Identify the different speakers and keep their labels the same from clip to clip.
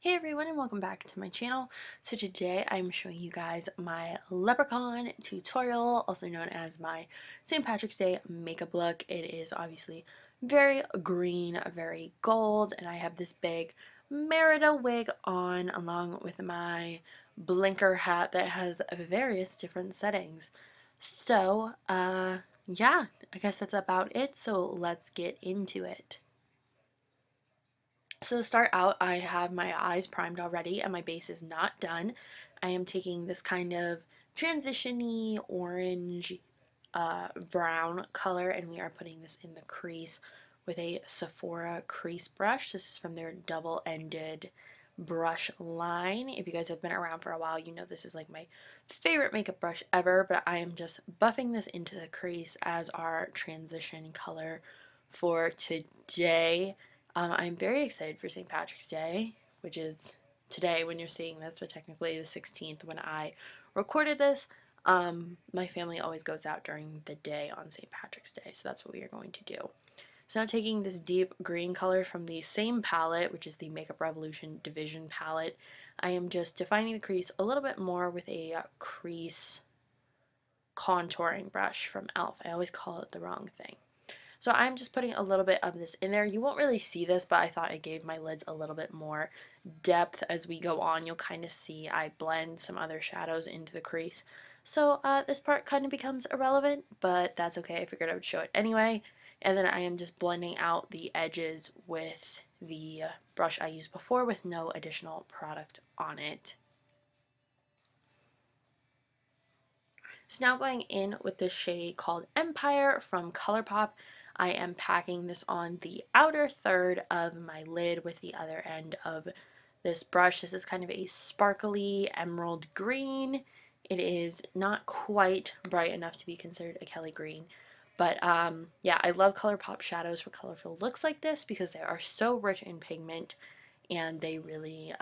Speaker 1: Hey everyone, and welcome back to my channel. So today I'm showing you guys my leprechaun tutorial, also known as my St. Patrick's Day makeup look. It is obviously very green, very gold, and I have this big Merida wig on along with my blinker hat that has various different settings. So, yeah, I guess that's about it. So let's get into it. So to start out, I have my eyes primed already and my base is not done. I am taking this kind of transition-y orange brown color, and we are putting this in the crease with a Sephora crease brush. This is from their double-ended brush line. If you guys have been around for a while, you know this is like my favorite makeup brush ever, but I am just buffing this into the crease as our transition color for today. I'm very excited for St. Patrick's Day, which is today when you're seeing this, but technically the 16th when I recorded this. My family always goes out during the day on St. Patrick's Day, so that's what we are going to do. So now taking this deep green color from the same palette, which is the Makeup Revolution Division palette, I am just defining the crease a little bit more with a crease contouring brush from e.l.f. I always call it the wrong thing. So I'm just putting a little bit of this in there. You won't really see this, but I thought it gave my lids a little bit more depth as we go on. You'll kind of see I blend some other shadows into the crease. So this part kind of becomes irrelevant, but that's okay. I figured I would show it anyway. And then I am just blending out the edges with the brush I used before with no additional product on it. So now going in with this shade called Empire from ColourPop, I am packing this on the outer third of my lid with the other end of this brush. This is kind of a sparkly emerald green. It is not quite bright enough to be considered a Kelly green. But yeah, I love ColourPop shadows for colorful looks like this because they are so rich in pigment and they really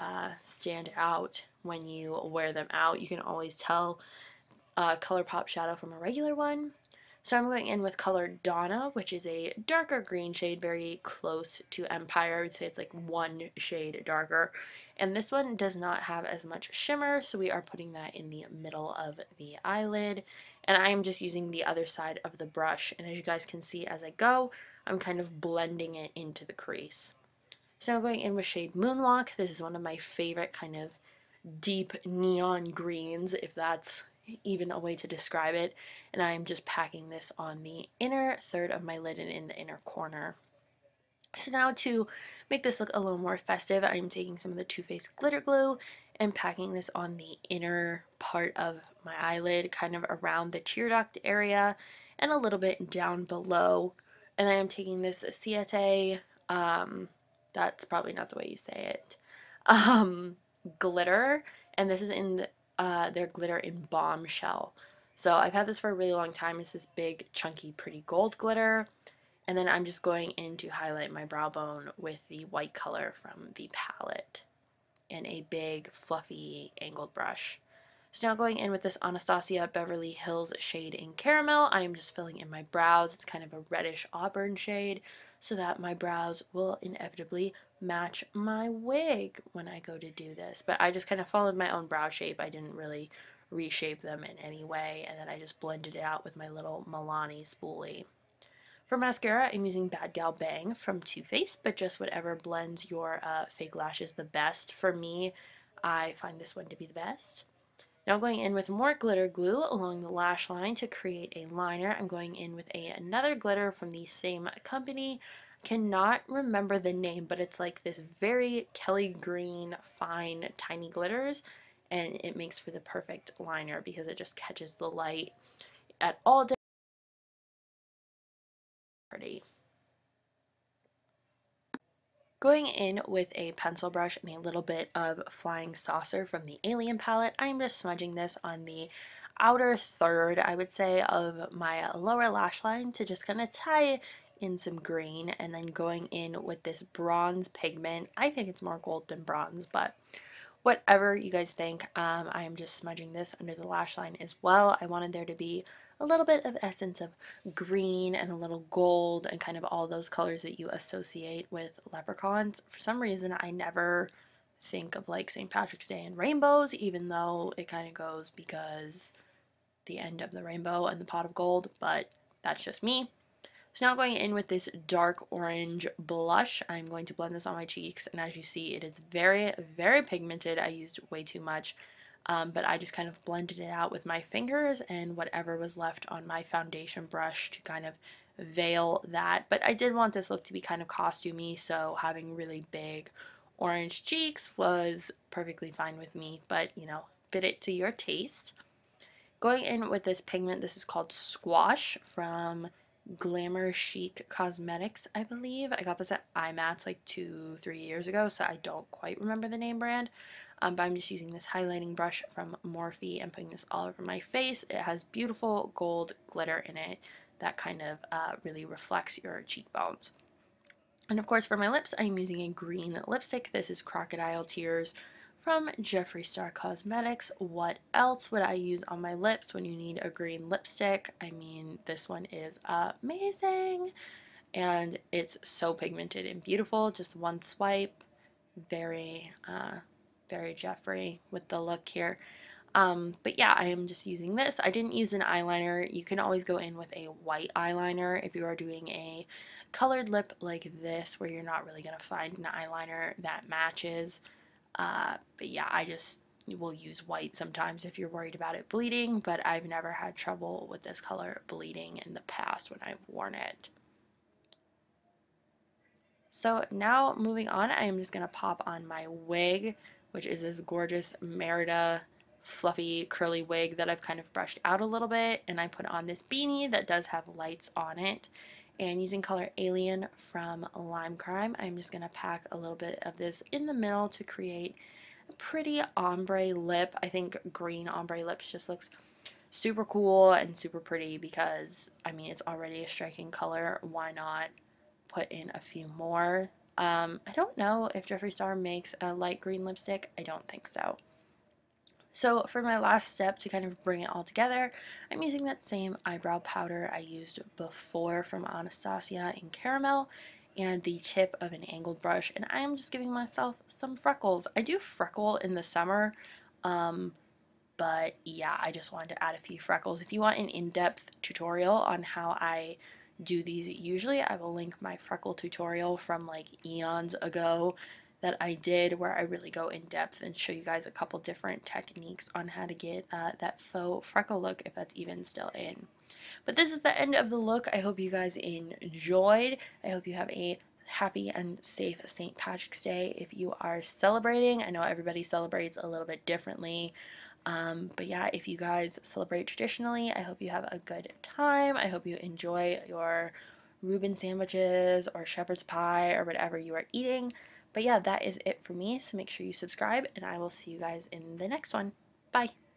Speaker 1: stand out when you wear them out. You can always tell ColourPop shadow from a regular one. So I'm going in with color Donna, which is a darker green shade, very close to Empire. I would say it's like one shade darker. And this one does not have as much shimmer, so we are putting that in the middle of the eyelid. And I am just using the other side of the brush. And as you guys can see as I go, I'm kind of blending it into the crease. So I'm going in with shade Moonwalk. This is one of my favorite kind of deep neon greens, if that's even a way to describe it, and I'm just packing this on the inner third of my lid and in the inner corner. So now to make this look a little more festive, I'm taking some of the Too Faced glitter glue and packing this on the inner part of my eyelid, kind of around the tear duct area and a little bit down below. And I am taking this Ciate, that's probably not the way you say it, glitter, and this is in their glitter in Bombshell. So I've had this for a really long time. It's this big, chunky, pretty gold glitter. And then I'm just going in to highlight my brow bone with the white color from the palette and a big, fluffy, angled brush. So now going in with this Anastasia Beverly Hills shade in Caramel, I am just filling in my brows. It's kind of a reddish auburn shade so that my brows will inevitably match my wig when I go to do this. But I just kind of followed my own brow shape. I didn't really reshape them in any way, and then I just blended it out with my little Milani spoolie. For mascara, I'm using Bad Gal Bang from Too Faced, but just whatever blends your fake lashes the best. For me, I find this one to be the best. Now going in with more glitter glue along the lash line to create a liner. I'm going in with another glitter from the same company. Cannot remember the name, but it's like this very Kelly green, fine, tiny glitters, and it makes for the perfect liner because it just catches the light at all different. Going in with a pencil brush and a little bit of Flying Saucer from the Alien palette, I'm just smudging this on the outer third, I would say, of my lower lash line to just kind of tie in some green, and then going in with this bronze pigment. I think it's more gold than bronze, but whatever you guys think. I am just smudging this under the lash line as well. I wanted there to be a little bit of essence of green and a little gold and kind of all those colors that you associate with leprechauns. For some reason, I never think of like St. Patrick's Day and rainbows, even though it kind of goes because the end of the rainbow and the pot of gold, but that's just me. So now going in with this dark orange blush, I'm going to blend this on my cheeks, and as you see, it is very, very pigmented. I used way too much, but I just kind of blended it out with my fingers and whatever was left on my foundation brush to kind of veil that. But I did want this look to be kind of costumey, so having really big orange cheeks was perfectly fine with me, but you know, fit it to your taste. Going in with this pigment, this is called Squash from Glamour Chic Cosmetics, I believe. I got this at IMATS like 2-3 years ago, so I don't quite remember the name brand. But I'm just using this highlighting brush from Morphe and putting this all over my face. It has beautiful gold glitter in it that kind of really reflects your cheekbones. And of course for my lips, I'm using a green lipstick. This is Crocodile Tears from Jeffree Star Cosmetics. What else would I use on my lips when you need a green lipstick? I mean, this one is amazing. And it's so pigmented and beautiful. Just one swipe. Very, very Jeffree with the look here. But yeah, I am just using this. I didn't use an eyeliner. You can always go in with a white eyeliner if you are doing a colored lip like this, where you're not really going to find an eyeliner that matches. But yeah, I just will use white sometimes if you're worried about it bleeding, but I've never had trouble with this color bleeding in the past when I've worn it. So now moving on, I am just going to pop on my wig, which is this gorgeous Merida fluffy curly wig that I've kind of brushed out a little bit, and I put on this beanie that does have lights on it. And using color Alien from Lime Crime, I'm just going to pack a little bit of this in the middle to create a pretty ombre lip. I think green ombre lips just looks super cool and super pretty because, I mean, it's already a striking color. Why not put in a few more? I don't know if Jeffree Star makes a light green lipstick. I don't think so. So for my last step to kind of bring it all together, I'm using that same eyebrow powder I used before from Anastasia in Caramel and the tip of an angled brush, and I am just giving myself some freckles. I do freckle in the summer, but yeah, I just wanted to add a few freckles. If you want an in-depth tutorial on how I do these usually, I will link my freckle tutorial from like eons ago that I did, where I really go in depth and show you guys a couple different techniques on how to get that faux freckle look, if that's even still in. But this is the end of the look. I hope you guys enjoyed. I hope you have a happy and safe St. Patrick's Day if you are celebrating. I know everybody celebrates a little bit differently. But yeah, if you guys celebrate traditionally, I hope you have a good time. I hope you enjoy your Reuben sandwiches or shepherd's pie or whatever you are eating. But yeah, that is it for me. So make sure you subscribe, and I will see you guys in the next one. Bye.